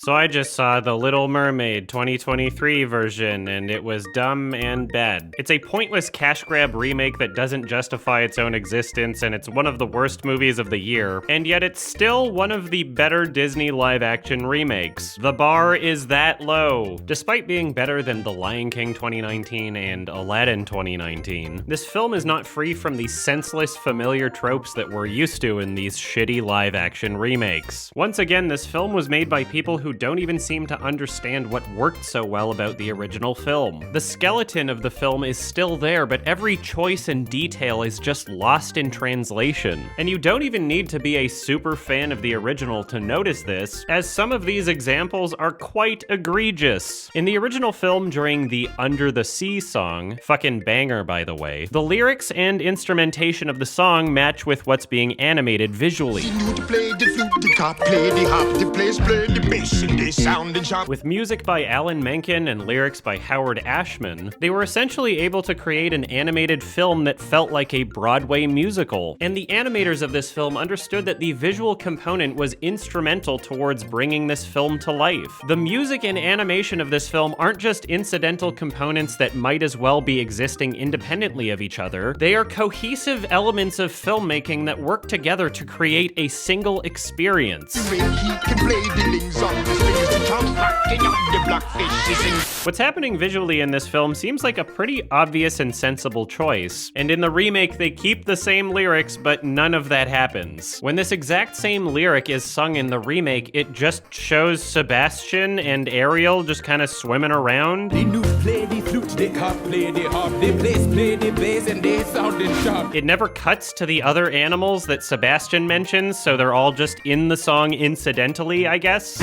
So I just saw the Little Mermaid 2023 version, and it was dumb and bad. It's a pointless cash grab remake that doesn't justify its own existence, and it's one of the worst movies of the year, and yet it's still one of the better Disney live-action remakes. The bar is that low. Despite being better than The Lion King 2019 and Aladdin 2019, this film is not free from the senseless, familiar tropes that we're used to in these shitty live-action remakes. Once again, this film was made by people who don't even seem to understand what worked so well about the original film. The skeleton of the film is still there, but every choice and detail is just lost in translation. And you don't even need to be a super fan of the original to notice this, as some of these examples are quite egregious. In the original film, during the Under the Sea song, fucking banger by the way, the lyrics and instrumentation of the song match with what's being animated visually. With music by Alan Menken and lyrics by Howard Ashman, they were essentially able to create an animated film that felt like a Broadway musical. And the animators of this film understood that the visual component was instrumental towards bringing this film to life. The music and animation of this film aren't just incidental components that might as well be existing independently of each other. They are cohesive elements of filmmaking that work together to create a single experience. What's happening visually in this film seems like a pretty obvious and sensible choice, and in the remake they keep the same lyrics, but none of that happens. When this exact same lyric is sung in the remake, it just shows Sebastian and Ariel just kind of swimming around. It never cuts to the other animals that Sebastian mentions, so they're all just in the song incidentally, I guess.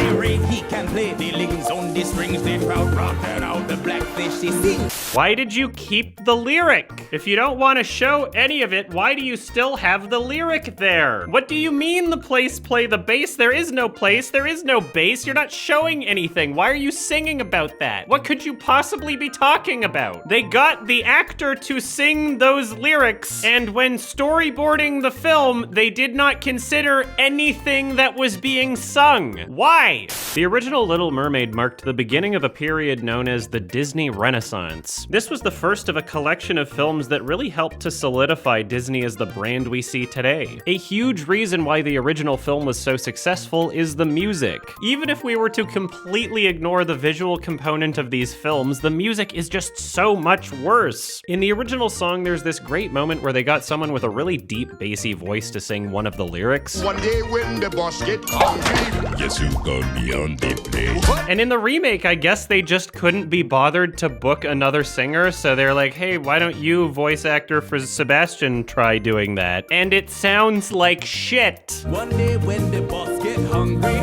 Why did you keep the lyric? If you don't want to show any of it, why do you still have the lyric there? What do you mean the place play the bass? There is no place, there is no bass, you're not showing anything. Why are you singing about that? What could you possibly be talking about? They got the actor to sing those lyrics, and when storyboarding the film, they did not consider anything that was being sung. Why? The original Little Mermaid marked the beginning of a period known as the Disney Renaissance. This was the first of a collection of films that really helped to solidify Disney as the brand we see today. A huge reason why the original film was so successful is the music. Even if we were to completely ignore the visual component of these films, the music is just so much worse. In the original song, there's this great moment where they got someone with a really deep, bassy voice to sing one of the lyrics. One day when the boss get hungry, yes, you got me on the play. And in the remake, I guess they just couldn't be bothered to book another singer, so they're like, hey, why don't you, voice actor for Sebastian, try doing that? And it sounds like shit. One day when the boss get hungry,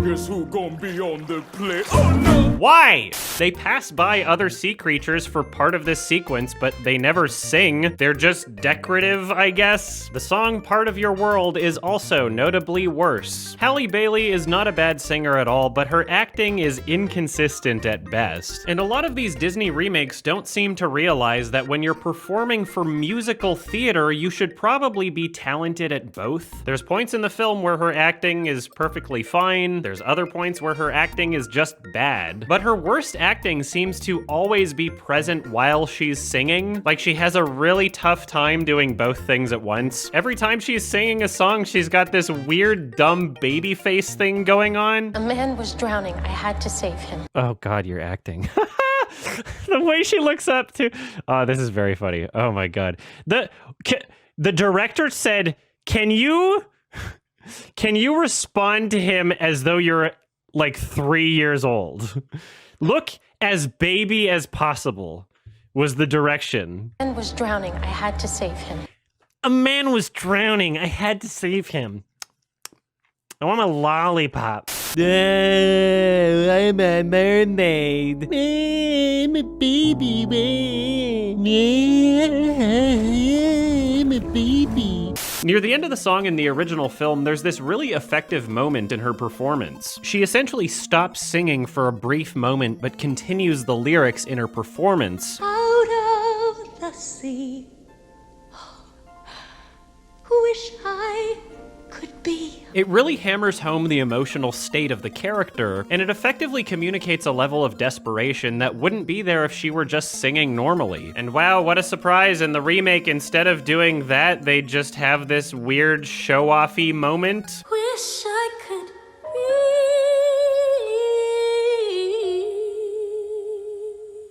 guess who gonna be on the play? Oh no! Why? They pass by other sea creatures for part of this sequence, but they never sing. They're just decorative, I guess. The song Part of Your World is also notably worse. Halle Bailey is not a bad singer at all, but her acting is inconsistent at best. And a lot of these Disney remakes don't seem to realize that when you're performing for musical theater, you should probably be talented at both. There's points in the film where her acting is perfectly fine. There's other points where her acting is just bad. But her worst acting seems to always be present while she's singing. Like she has a really tough time doing both things at once. Every time she's singing a song, she's got this weird, dumb baby face thing going on. A man was drowning. I had to save him. Oh God, you're acting. The way she looks up to... Oh, this is very funny. Oh my God. The director said, can you respond to him as though you're like 3 years old? Look as baby as possible was the direction. A man was drowning. I had to save him. A man was drowning. I had to save him. I want a lollipop. Oh, I'm a mermaid. I'm a baby. I'm a baby. Near the end of the song in the original film, there's this really effective moment in her performance. She essentially stops singing for a brief moment, but continues the lyrics in her performance. Out of the sea, wish I could be. It really hammers home the emotional state of the character, and it effectively communicates a level of desperation that wouldn't be there if she were just singing normally. And wow, what a surprise, in the remake, instead of doing that, they just have this weird show-offy moment. Wish I could be.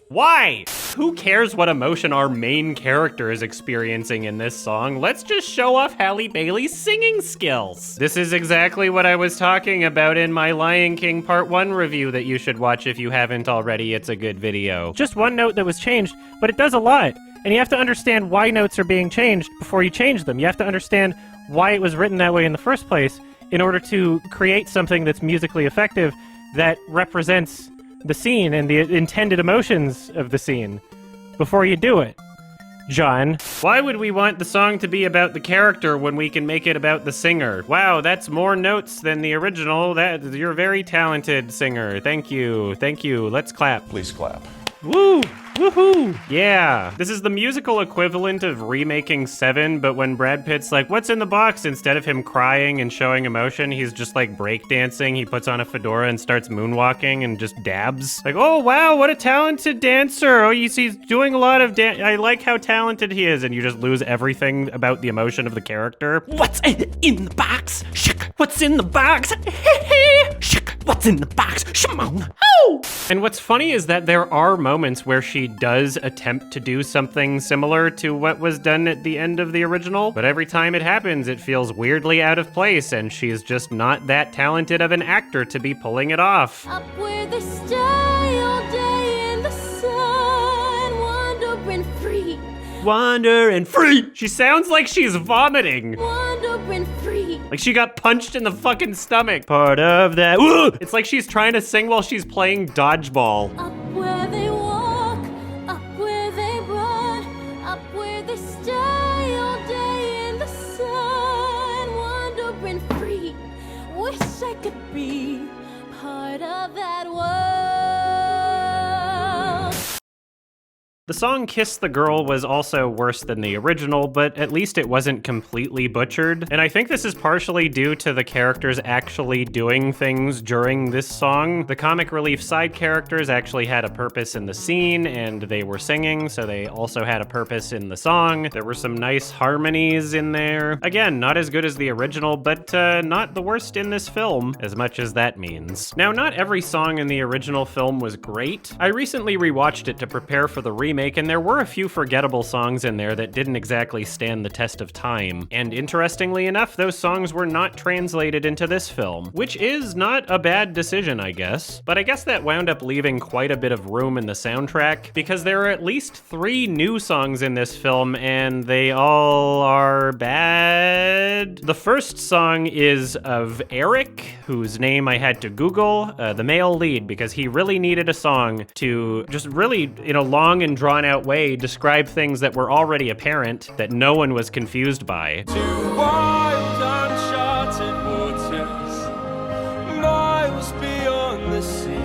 Why? Who cares what emotion our main character is experiencing in this song? Let's just show off Halle Bailey's singing skills. This is exactly what I was talking about in my Lion King Part 1 review that you should watch if you haven't already. It's a good video. Just one note that was changed, but it does a lot. And you have to understand why notes are being changed before you change them. You have to understand why it was written that way in the first place in order to create something that's musically effective that represents the scene and the intended emotions of the scene before you do it, John. Why would we want the song to be about the character when we can make it about the singer? Wow, that's more notes than the original. You're a very talented singer. Thank you. Thank you. Let's clap. Please clap. Woo! Woohoo! Yeah. This is the musical equivalent of remaking Seven, but when Brad Pitt's like, what's in the box? Instead of him crying and showing emotion, he's just like breakdancing. He puts on a fedora and starts moonwalking and just dabs. Like, oh wow, what a talented dancer. Oh, he's doing a lot of I like how talented he is. And you just lose everything about the emotion of the character. What's in the box? What's in the box? What's in the box? Shimon. Oh! And what's funny is that there are moments where she does attempt to do something similar to what was done at the end of the original, but every time it happens, it feels weirdly out of place, and she's just not that talented of an actor to be pulling it off. Up where they stay all day in the sun, wandering free. Wandering free! She sounds like she's vomiting. Wandering free. Like she got punched in the fucking stomach. Part of that. It's like she's trying to sing while she's playing dodgeball. Up where they walk, up where they run, up where they stay all day in the sun, wandering free. Wish I could be part of that world. The song Kiss the Girl was also worse than the original, but at least it wasn't completely butchered. And I think this is partially due to the characters actually doing things during this song. The comic relief side characters actually had a purpose in the scene, and they were singing, so they also had a purpose in the song. There were some nice harmonies in there. Again, not as good as the original, but not the worst in this film, as much as that means. Now, not every song in the original film was great. I recently rewatched it to prepare for the remake, and there were a few forgettable songs in there that didn't exactly stand the test of time. And interestingly enough, those songs were not translated into this film, which is not a bad decision, I guess. But I guess that wound up leaving quite a bit of room in the soundtrack, because there are at least 3 new songs in this film, and they all are bad. The first song is of Eric, whose name I had to Google, the male lead, because he really needed a song to just really, in a long and drawn-out way, describe things that were already apparent that no one was confused by. To wild uncharted waters, miles beyond the sea.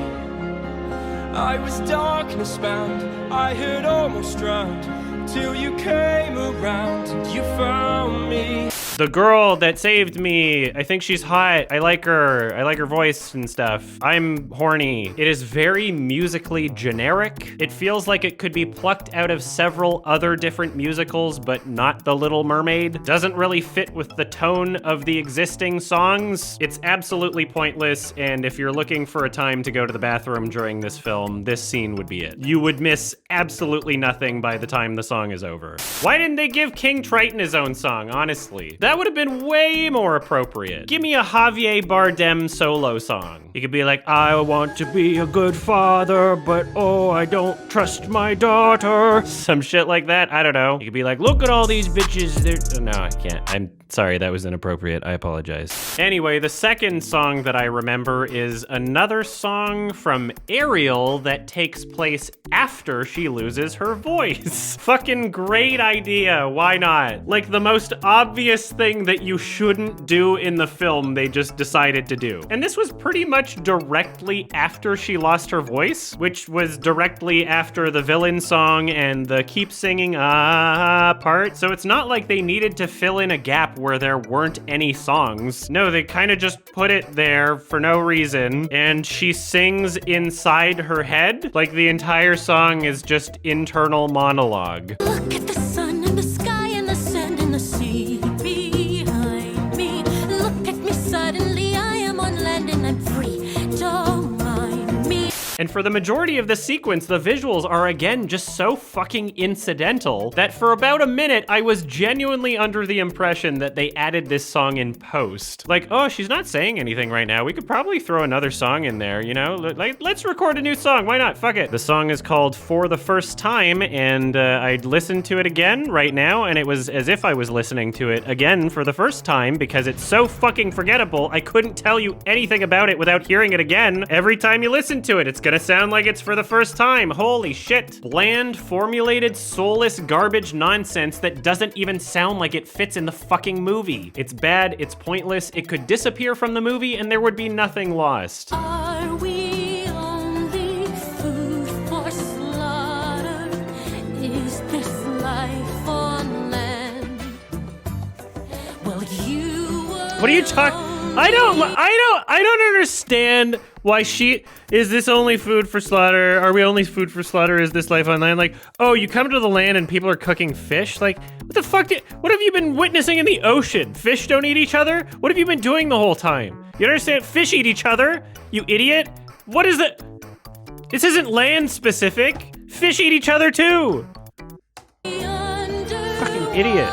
I was darkness bound, I had almost drowned, till you came around and you found me. The girl that saved me, I think she's hot. I like her voice and stuff. I'm horny. It is very musically generic. It feels like it could be plucked out of several other different musicals, but not The Little Mermaid. Doesn't really fit with the tone of the existing songs. It's absolutely pointless, and if you're looking for a time to go to the bathroom during this film, this scene would be it. You would miss absolutely nothing by the time the song is over. Why didn't they give King Triton his own song, honestly? That would have been way more appropriate. Give me a Javier Bardem solo song. He could be like, I want to be a good father, but oh, I don't trust my daughter. Some shit like that, I don't know. He could be like, look at all these bitches. No, I can't. I'm sorry, that was inappropriate. I apologize. Anyway, the second song that I remember is another song from Ariel that takes place after she loses her voice. Fucking great idea, why not? Like the most obvious pointless thing that you shouldn't do in the film they just decided to do. And this was pretty much directly after she lost her voice, which was directly after the villain song and the keep singing part. So it's not like they needed to fill in a gap where there weren't any songs. No, they kind of just put it there for no reason, and she sings inside her head. Like the entire song is just internal monologue. Look at the sun and the sky and the sand and the sea behind me. Look at me, suddenly I am on land and I'm free. Don't mind me. And for the majority of the sequence, the visuals are again just so fucking incidental that for about a minute, I was genuinely under the impression that they added this song in post. Like, oh, she's not saying anything right now. We could probably throw another song in there, you know? Like, let's record a new song. Why not? Fuck it. The song is called For the First Time, and I listened to it again right now, and it was as if I was listening to it again for the first time because it's so fucking forgettable. I couldn't tell you anything about it without hearing it again. Every time you listen to it, it's gonna sound like it's for the first time. Holy shit. Bland, formulated, soulless garbage nonsense that doesn't even sound like it fits in the fucking movie. It's bad, it's pointless, it could disappear from the movie and there would be nothing lost. Are we only food for slaughter? Is this life on land? Well, you What are you talking? I don't understand why is this only food for slaughter? Are we only food for slaughter? Is this life on land? Like, oh, you come to the land and people are cooking fish? Like, what the fuck what have you been witnessing in the ocean? Fish don't eat each other? What have you been doing the whole time? You understand? Fish eat each other, you idiot. What is it? This isn't land specific. Fish eat each other too. Fucking idiot.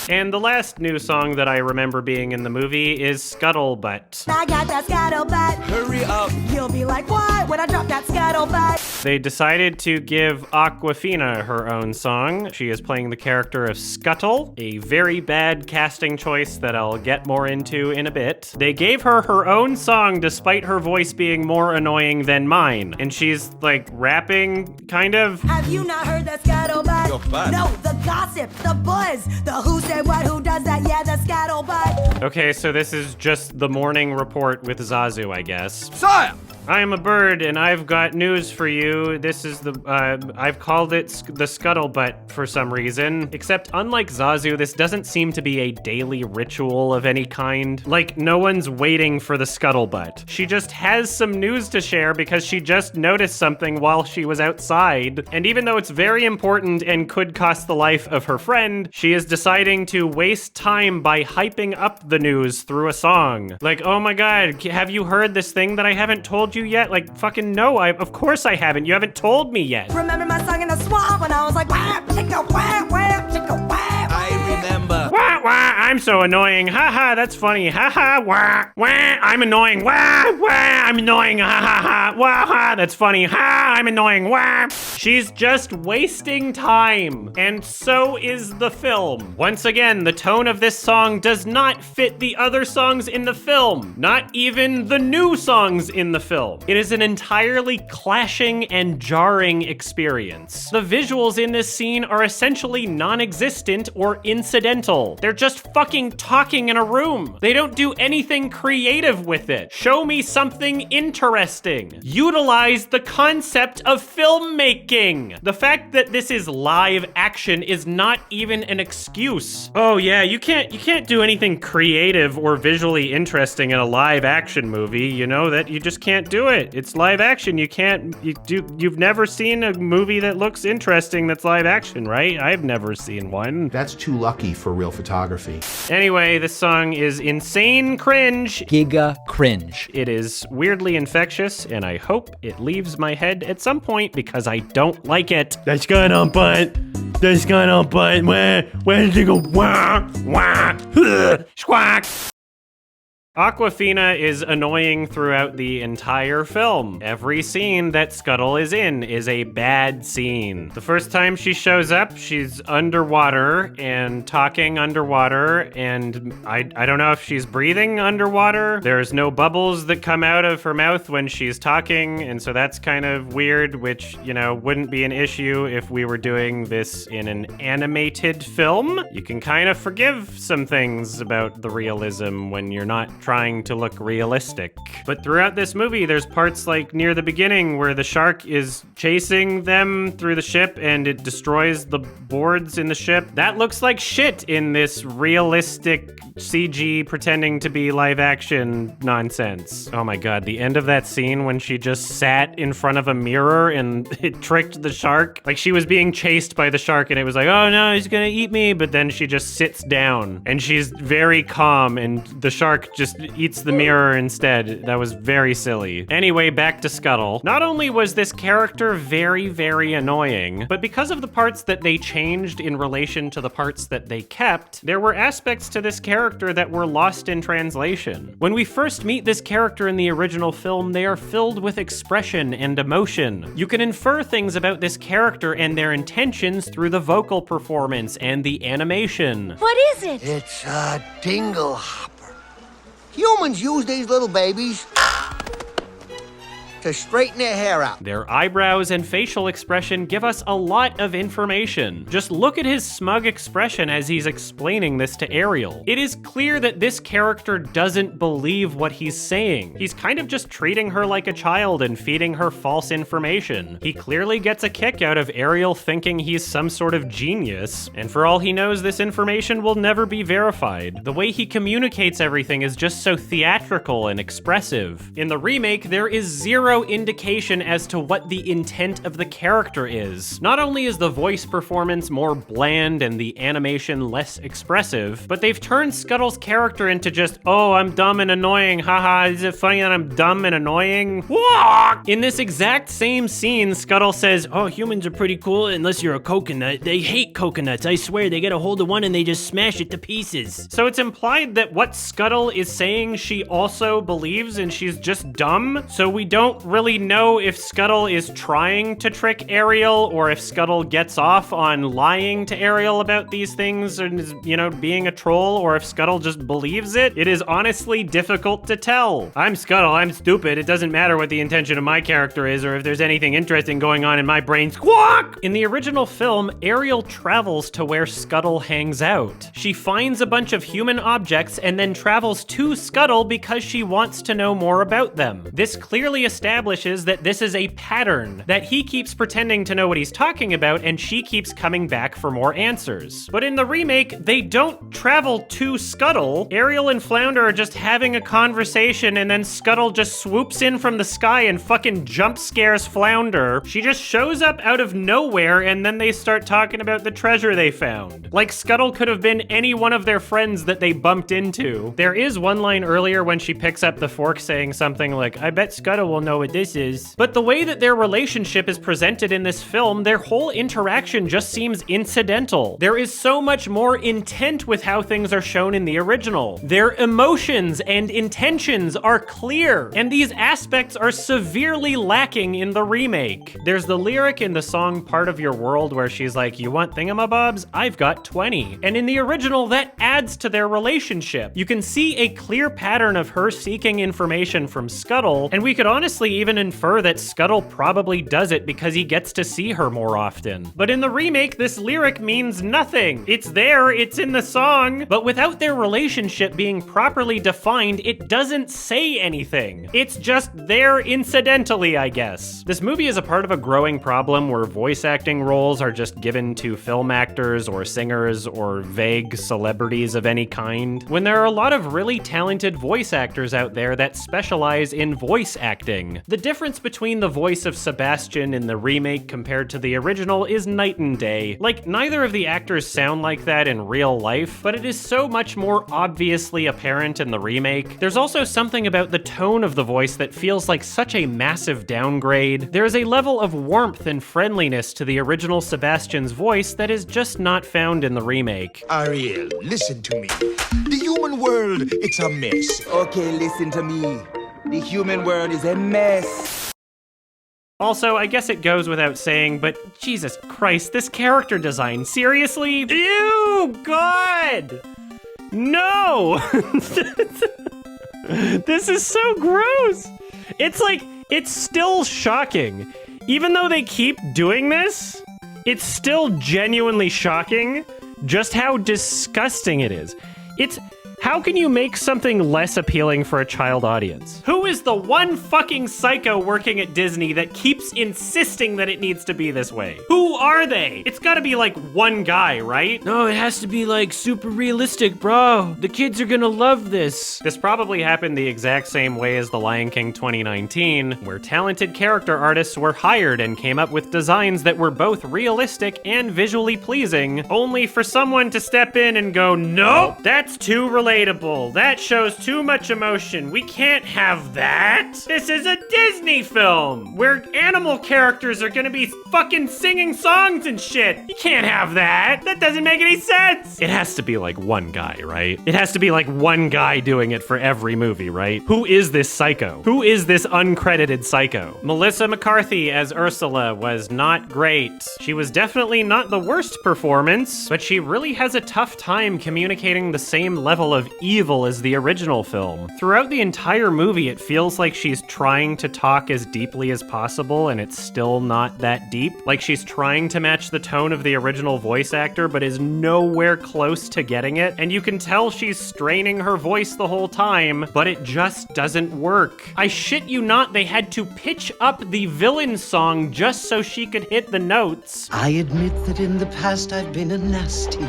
And the last new song that I remember being in the movie is Scuttlebutt. I got that scuttlebutt. Hurry up. You'll be like, what? When I drop that scuttlebutt. They decided to give Awkwafina her own song. She is playing the character of Scuttle, a very bad casting choice that I'll get more into in a bit. They gave her her own song despite her voice being more annoying than mine. And she's like rapping, kind of. Have you not heard that scuttlebutt? You're fat. No, the gossip, the buzz, the who said what, who does that, yeah, the scuttlebutt. Okay, so this is just the morning report with Zazu, I guess. Sire! I am a bird, and I've got news for you. This is I've called it the Scuttlebutt for some reason. Except, unlike Zazu, this doesn't seem to be a daily ritual of any kind. Like, no one's waiting for the Scuttlebutt. She just has some news to share because she just noticed something while she was outside. And even though it's very important and could cost the life of her friend, she is deciding to waste time by hyping up the news through a song. Like, oh my god, have you heard this thing that I haven't told you yet? Like, fucking no, of course I haven't. You haven't told me yet. Remember my song in the swamp when I was like, whap, chicka, whap, whap, chicka, whap. I remember. Wah, wah, I'm so annoying. Ha ha, that's funny. Ha ha, wah, wah, I'm annoying. Wah, wah, I'm annoying. Ha ha ha, wah, ha, that's funny. Ha, I'm annoying. Wah. She's just wasting time. And so is the film. Once again, the tone of this song does not fit the other songs in the film. Not even the new songs in the film. It is an entirely clashing and jarring experience. The visuals in this scene are essentially non-existent or incidental. They're just fucking talking in a room. They don't do anything creative with it. Show me something interesting. Utilize the concept of filmmaking. The fact that this is live action is not even an excuse. Oh yeah, you can't do anything creative or visually interesting in a live action movie. You know that you just can't do it. It's live action. You've never seen a movie that looks interesting that's live action, right? I've never seen one. That's too lucky for real photography. Anyway, this song is insane cringe. Giga cringe. It is weirdly infectious, and I hope it leaves my head at some point because I don't like it. That's gonna butt. That's gonna butt. Where did you go? Wah, wah, squawk. Awkwafina is annoying throughout the entire film. Every scene that Scuttle is in is a bad scene. The first time she shows up, she's underwater and talking underwater, and I don't know if she's breathing underwater. There's no bubbles that come out of her mouth when she's talking, and so that's kind of weird, which, you know, wouldn't be an issue if we were doing this in an animated film. You can kind of forgive some things about the realism when you're not trying to look realistic. But throughout this movie, there's parts like near the beginning where the shark is chasing them through the ship and it destroys the boards in the ship. That looks like shit in this realistic CG pretending to be live action nonsense. Oh my god, the end of that scene when she just sat in front of a mirror and it tricked the shark. Like she was being chased by the shark and it was like, oh no, he's gonna eat me. But then she just sits down and she's very calm and the shark just eats the mirror instead. That was very silly. Anyway, back to Scuttle. Not only was this character very, very annoying, but because of the parts that they changed in relation to the parts that they kept, there were aspects to this character that were lost in translation. When we first meet this character in the original film, they are filled with expression and emotion. You can infer things about this character and their intentions through the vocal performance and the animation. What is it? It's a dingle hopper. Humans use these little babies to straighten their hair out. Their eyebrows and facial expression give us a lot of information. Just look at his smug expression as he's explaining this to Ariel. It is clear that this character doesn't believe what he's saying. He's kind of just treating her like a child and feeding her false information. He clearly gets a kick out of Ariel thinking he's some sort of genius, and for all he knows, this information will never be verified. The way he communicates everything is just so theatrical and expressive. In the remake, there is zero indication as to what the intent of the character is. Not only is the voice performance more bland and the animation less expressive, but they've turned Scuttle's character into just, oh, I'm dumb and annoying, haha, is it funny that I'm dumb and annoying? In this exact same scene, Scuttle says, oh, humans are pretty cool unless you're a coconut. They hate coconuts, I swear. They get a hold of one and they just smash it to pieces. So it's implied that what Scuttle is saying she also believes and she's just dumb, so we don't really know if Scuttle is trying to trick Ariel or if Scuttle gets off on lying to Ariel about these things and is, you know, being a troll, or if Scuttle just believes it. It is honestly difficult to tell. I'm Scuttle, I'm stupid. It doesn't matter what the intention of my character is or if there's anything interesting going on in my brain. Squawk! In the original film, Ariel travels to where Scuttle hangs out. She finds a bunch of human objects and then travels to Scuttle because she wants to know more about them. This clearly establishes that this is a pattern, that he keeps pretending to know what he's talking about and she keeps coming back for more answers. But in the remake, they don't travel to Scuttle. Ariel and Flounder are just having a conversation and then Scuttle just swoops in from the sky and fucking jump scares Flounder. She just shows up out of nowhere and then they start talking about the treasure they found. Like Scuttle could have been any one of their friends that they bumped into. There is one line earlier when she picks up the fork saying something like, I bet Scuttle will know what this is. But the way that their relationship is presented in this film, their whole interaction just seems incidental. There is so much more intent with how things are shown in the original. Their emotions and intentions are clear, and these aspects are severely lacking in the remake. There's the lyric in the song Part of Your World where she's like, you want thingamabobs? I've got 20. And in the original, that adds to their relationship. You can see a clear pattern of her seeking information from Scuttle, and we could honestly even infer that Scuttle probably does it because he gets to see her more often. But in the remake, this lyric means nothing. It's there, it's in the song, but without their relationship being properly defined, it doesn't say anything. It's just there incidentally, I guess. This movie is a part of a growing problem where voice acting roles are just given to film actors or singers or vague celebrities of any kind, when there are a lot of really talented voice actors out there that specialize in voice acting. The difference between the voice of Sebastian in the remake compared to the original is night and day. Like, neither of the actors sound like that in real life, but it is so much more obviously apparent in the remake. There's also something about the tone of the voice that feels like such a massive downgrade. There is a level of warmth and friendliness to the original Sebastian's voice that is just not found in the remake. Ariel, listen to me. Do you human world, it's a mess. Okay, listen to me. The human world is a mess. Also, I guess it goes without saying, but Jesus Christ, this character design, seriously? Ew, God! No! This is so gross! It's like, it's still shocking. Even though they keep doing this, it's still genuinely shocking just how disgusting it is. How can you make something less appealing for a child audience? Who is the one fucking psycho working at Disney that keeps insisting that it needs to be this way? Who are they? It's gotta be like one guy, right? No, it has to be like super realistic, bro. The kids are gonna love this. This probably happened the exact same way as The Lion King 2019, where talented character artists were hired and came up with designs that were both realistic and visually pleasing, only for someone to step in and go, nope, that's too relatable. That shows too much emotion. We can't have that. This is a Disney film where animal characters are gonna be fucking singing songs and shit. You can't have that. That doesn't make any sense. It has to be like one guy, right? It has to be like one guy doing it for every movie, right? Who is this psycho? Who is this uncredited psycho? Melissa McCarthy as Ursula was not great. She was definitely not the worst performance, but she really has a tough time communicating the same level of evil as the original film. Throughout the entire movie, it feels like she's trying to talk as deeply as possible, and it's still not that deep. Like she's trying to match the tone of the original voice actor, but is nowhere close to getting it. And you can tell she's straining her voice the whole time, but it just doesn't work. I shit you not, they had to pitch up the villain song just so she could hit the notes. I admit that in the past I've been a nasty.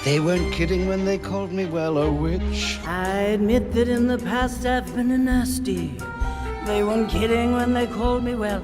They weren't kidding when they called me, well, a witch. I admit that in the past I've been a nasty. They weren't kidding when they called me, well,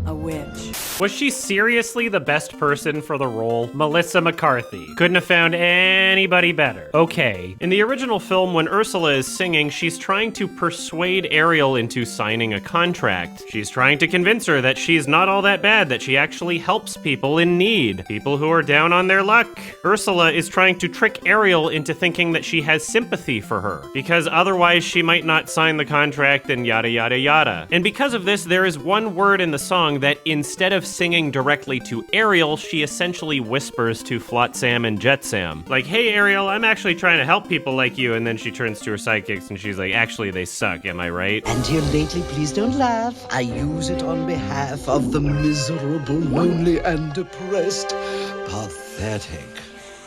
a witch. Was she seriously the best person for the role? Melissa McCarthy. Couldn't have found anybody better. Okay, in the original film, when Ursula is singing, she's trying to persuade Ariel into signing a contract. She's trying to convince her that she's not all that bad, that she actually helps people in need, people who are down on their luck. Ursula is trying to trick Ariel into thinking that she has sympathy for her, because otherwise she might not sign the contract and yada yada yada. And because of this, there is one word in the song that instead of singing directly to Ariel, she essentially whispers to Flotsam and Jetsam. Like, hey Ariel, I'm actually trying to help people like you, and then she turns to her sidekicks and she's like, actually they suck, am I right? And here lately, please don't laugh. I use it on behalf of the miserable, lonely, and depressed. Pathetic.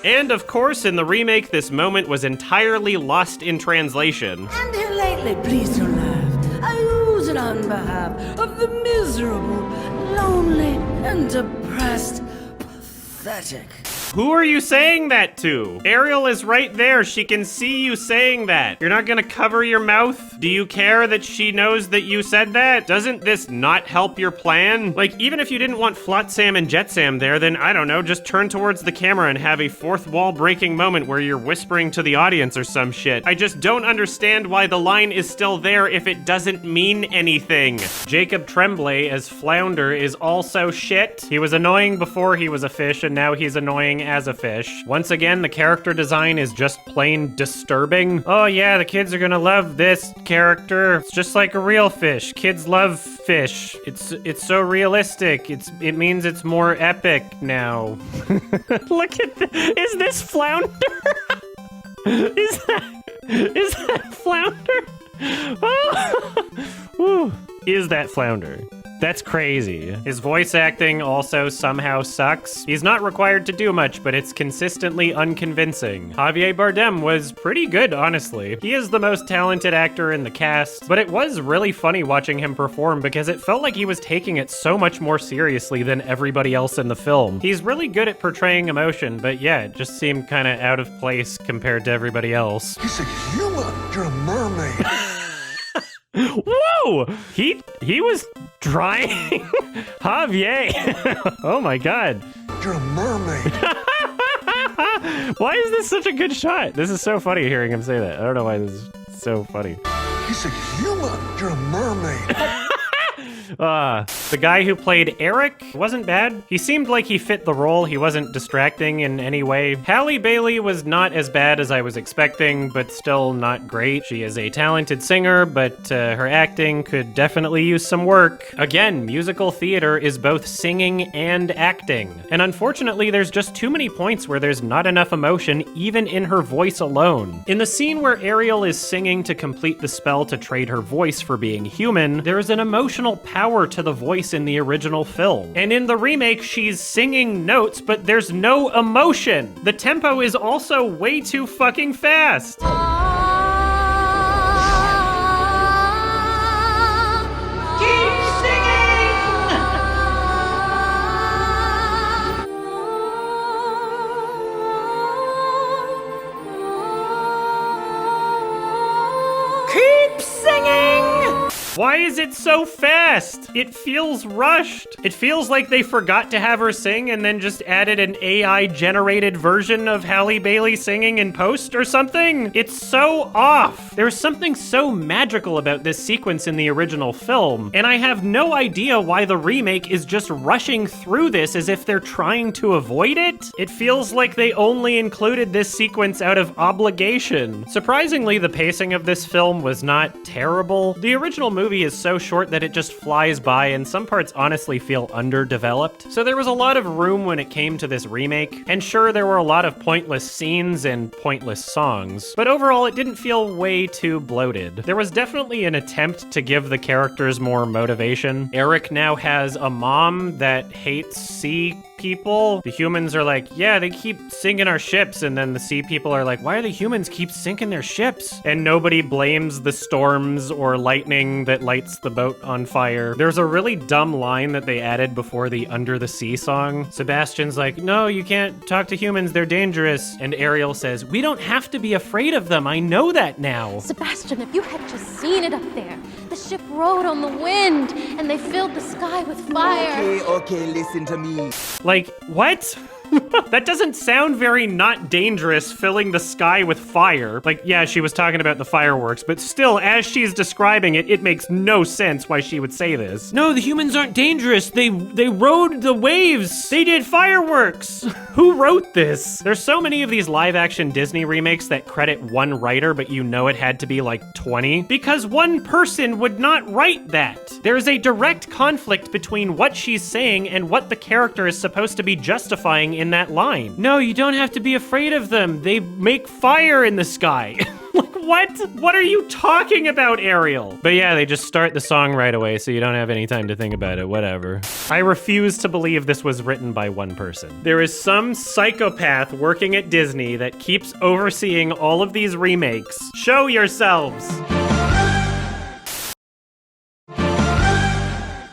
And of course, in the remake, this moment was entirely lost in translation. And here lately, please don't laugh. I use it on behalf of the miserable, lonely, and depressed. Pathetic. Who are you saying that to? Ariel is right there. She can see you saying that. You're not gonna cover your mouth? Do you care that she knows that you said that? Doesn't this not help your plan? Like, even if you didn't want Flotsam and Jetsam there, then I don't know, just turn towards the camera and have a fourth wall breaking moment where you're whispering to the audience or some shit. I just don't understand why the line is still there if it doesn't mean anything. Jacob Tremblay as Flounder is also shit. He was annoying before he was a fish, and now he's annoying as a fish. Once again, the character design is just plain disturbing. Oh yeah, the kids are gonna love this character. It's just like a real fish. Kids love fish. It's so realistic. It means it's more epic now. Look at is this Flounder? Is that Flounder? Oh. Is that Flounder? That's crazy. His voice acting also somehow sucks. He's not required to do much, but it's consistently unconvincing. Javier Bardem was pretty good, honestly. He is the most talented actor in the cast, but it was really funny watching him perform because it felt like he was taking it so much more seriously than everybody else in the film. He's really good at portraying emotion, but yeah, it just seemed kind of out of place compared to everybody else. He's a human. You're a mermaid. Whoa! He was trying. Javier. Oh my god. You're a mermaid. Why is this such a good shot? This is so funny hearing him say that. I don't know why this is so funny. He's a human. You're a mermaid. The guy who played Eric wasn't bad. He seemed like he fit the role. He wasn't distracting in any way. Halle Bailey was not as bad as I was expecting, but still not great. She is a talented singer, but her acting could definitely use some work. Again, musical theater is both singing and acting. And unfortunately, there's just too many points where there's not enough emotion, even in her voice alone. In the scene where Ariel is singing to complete the spell to trade her voice for being human, there is an emotional power to the voice in the original film. And in the remake, she's singing notes, but there's no emotion. The tempo is also way too fucking fast. Why is it so fast? It feels rushed. It feels like they forgot to have her sing and then just added an AI-generated version of Halle Bailey singing in post or something. It's so off. There's something so magical about this sequence in the original film, and I have no idea why the remake is just rushing through this as if they're trying to avoid it. It feels like they only included this sequence out of obligation. Surprisingly, the pacing of this film was not terrible. The original movie is so short that it just flies by, and some parts honestly feel underdeveloped. So there was a lot of room when it came to this remake, and sure, there were a lot of pointless scenes and pointless songs, but overall it didn't feel way too bloated. There was definitely an attempt to give the characters more motivation. Eric now has a mom that hates sea people. The humans are like, yeah, they keep sinking our ships, and then the sea people are like, why are the humans keep sinking their ships? And nobody blames the storms or lightning that lights the boat on fire. There's a really dumb line that they added before the Under the Sea song. Sebastian's like, no, you can't talk to humans, they're dangerous. And Ariel says, we don't have to be afraid of them, I know that now. Sebastian, if you had just seen it up there. The ship rode on the wind, and they filled the sky with fire. Okay, listen to me. Like, what? That doesn't sound very not dangerous, filling the sky with fire. Like, yeah, she was talking about the fireworks, but still, as she's describing it, it makes no sense why she would say this. No, the humans aren't dangerous. They rode the waves. They did fireworks. Who wrote this? There's so many of these live-action Disney remakes that credit one writer, but you know it had to be like 20, because one person would not write that. There is a direct conflict between what she's saying and what the character is supposed to be justifying in that line. No, you don't have to be afraid of them. They make fire in the sky. Like, what? What are you talking about, Ariel? But yeah, they just start the song right away, so you don't have any time to think about it, whatever. I refuse to believe this was written by one person. There is some psychopath working at Disney that keeps overseeing all of these remakes. Show yourselves!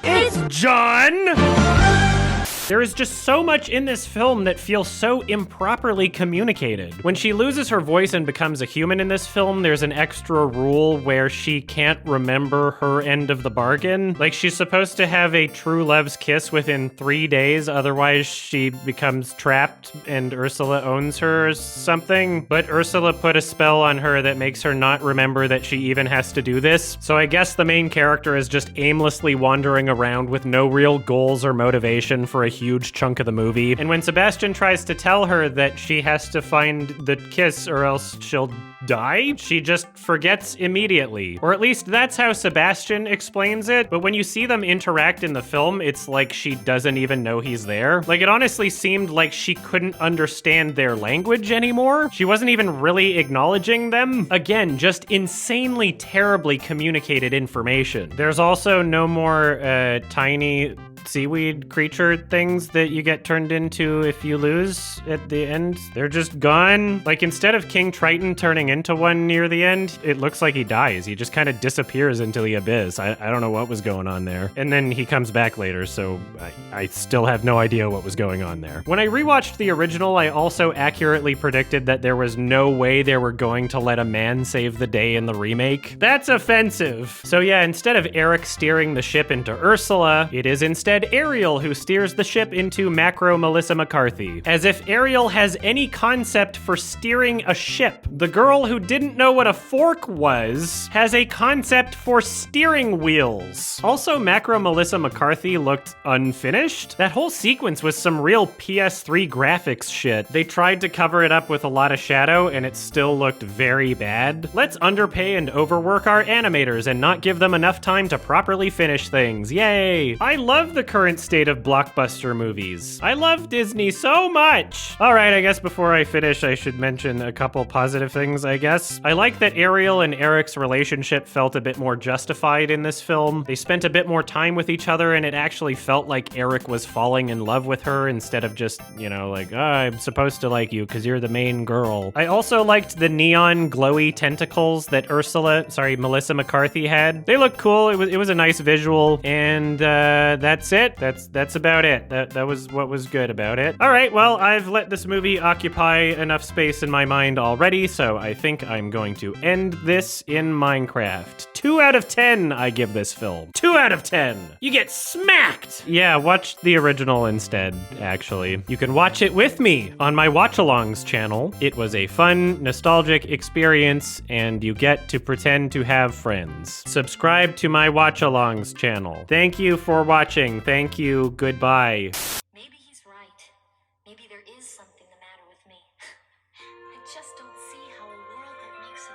It's John! There is just so much in this film that feels so improperly communicated. When she loses her voice and becomes a human in this film, there's an extra rule where she can't remember her end of the bargain. Like, she's supposed to have a true love's kiss within 3 days, otherwise she becomes trapped and Ursula owns her or something. But Ursula put a spell on her that makes her not remember that she even has to do this. So I guess the main character is just aimlessly wandering around with no real goals or motivation for a huge chunk of the movie. And when Sebastian tries to tell her that she has to find the kiss or else she'll die, she just forgets immediately. Or at least that's how Sebastian explains it. But when you see them interact in the film, it's like she doesn't even know he's there. Like, it honestly seemed like she couldn't understand their language anymore. She wasn't even really acknowledging them. Again, just insanely terribly communicated information. There's also no more tiny seaweed creature things that you get turned into if you lose at the end. They're just gone. Like, instead of King Triton turning into one near the end, it looks like he dies. He just kind of disappears into the abyss. I don't know what was going on there. And then he comes back later, so I still have no idea what was going on there. When I rewatched the original, I also accurately predicted that there was no way they were going to let a man save the day in the remake. That's offensive. So yeah, instead of Eric steering the ship into Ursula, it is instead instead Ariel who steers the ship into Macro Melissa McCarthy. As if Ariel has any concept for steering a ship. The girl who didn't know what a fork was has a concept for steering wheels. Also, Macro Melissa McCarthy looked unfinished. That whole sequence was some real PS3 graphics shit. They tried to cover it up with a lot of shadow and it still looked very bad. Let's underpay and overwork our animators and not give them enough time to properly finish things. Yay! I love the current state of blockbuster movies. I love Disney so much. All right, I guess before I finish, I should mention a couple positive things, I guess. I like that Ariel and Eric's relationship felt a bit more justified in this film. They spent a bit more time with each other and it actually felt like Eric was falling in love with her instead of just, you know, like, oh, I'm supposed to like you because you're the main girl. I also liked the neon glowy tentacles that Melissa McCarthy had. They looked cool. It was a nice visual, and that's it. That's about it. That was what was good about it. All right, well, I've let this movie occupy enough space in my mind already, so I think I'm going to end this in Minecraft. 2 out of 10 I give this film. 2 out of 10. You get smacked. Yeah, watch the original instead, actually. You can watch it with me on my watch-alongs channel. It was a fun, nostalgic experience, and you get to pretend to have friends. Subscribe to my watch-alongs channel. Thank you for watching. Thank you. Goodbye. Maybe he's right. Maybe there is something the matter with me. I just don't see how a world that makes such...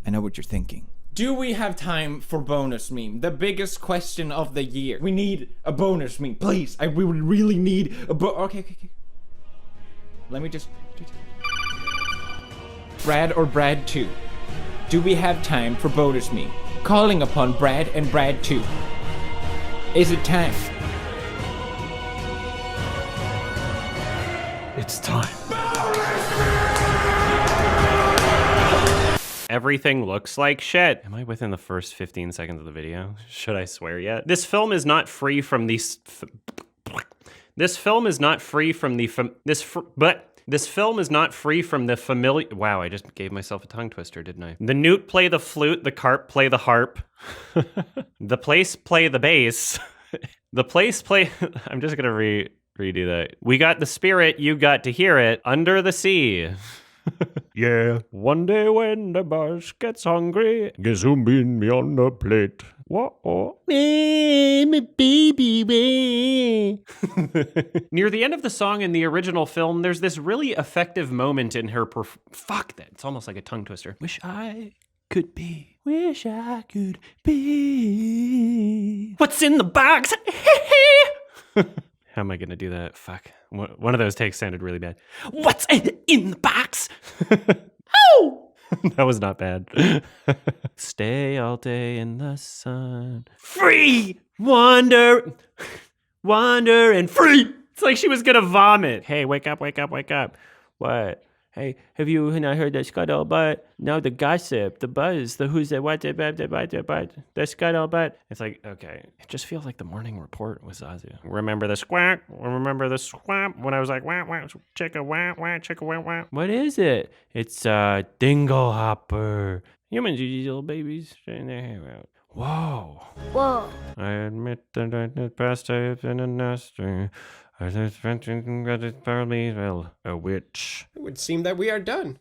I know what you're thinking. Do we have time for bonus meme? The biggest question of the year. We need a bonus meme, please. We would really need a okay. Let me just... Brad or Brad 2? Do we have time for bonus meme? Calling upon Brad and Brad 2. Is it time? It's time. Everything looks like shit. Am I within the first 15 seconds of the video? Should I swear yet? This film is not free from these... This film is not free from the... This film is not free from the familiar... Wow, I just gave myself a tongue twister, didn't I? The newt play the flute, the carp play the harp. The place play the bass. The place play... I'm just gonna redo that. We got the spirit, you got to hear it. Under the sea. Yeah. One day when the boss gets hungry, Get some bean me on the plate. Whoa. My baby. Near the end of the song in the original film, there's this really effective moment in her fuck that. It's almost like a tongue twister. Wish I could be. What's in the box? How am I gonna do that? Fuck. One of those takes sounded really bad. What's in the box? Oh! That was not bad. Stay all day in the sun. Free! Wander and free! It's like she was gonna vomit. Hey, wake up. What? Hey, have you not heard the scuttlebutt? No, the gossip, the buzz, the who's the what, the scuttlebutt. It's like, okay. It just feels like the morning report with Zazu. Remember the squawk? Remember the swamp? When I was like, wah, wah, chicka, wah, wah, chicka, wah, wah. What is it? It's dingle hopper. Humans use these little babies straighten their hair out. Whoa. I admit that in the past I have been a nasty. I just ventured that it's probably, well, a witch. It would seem that we are done.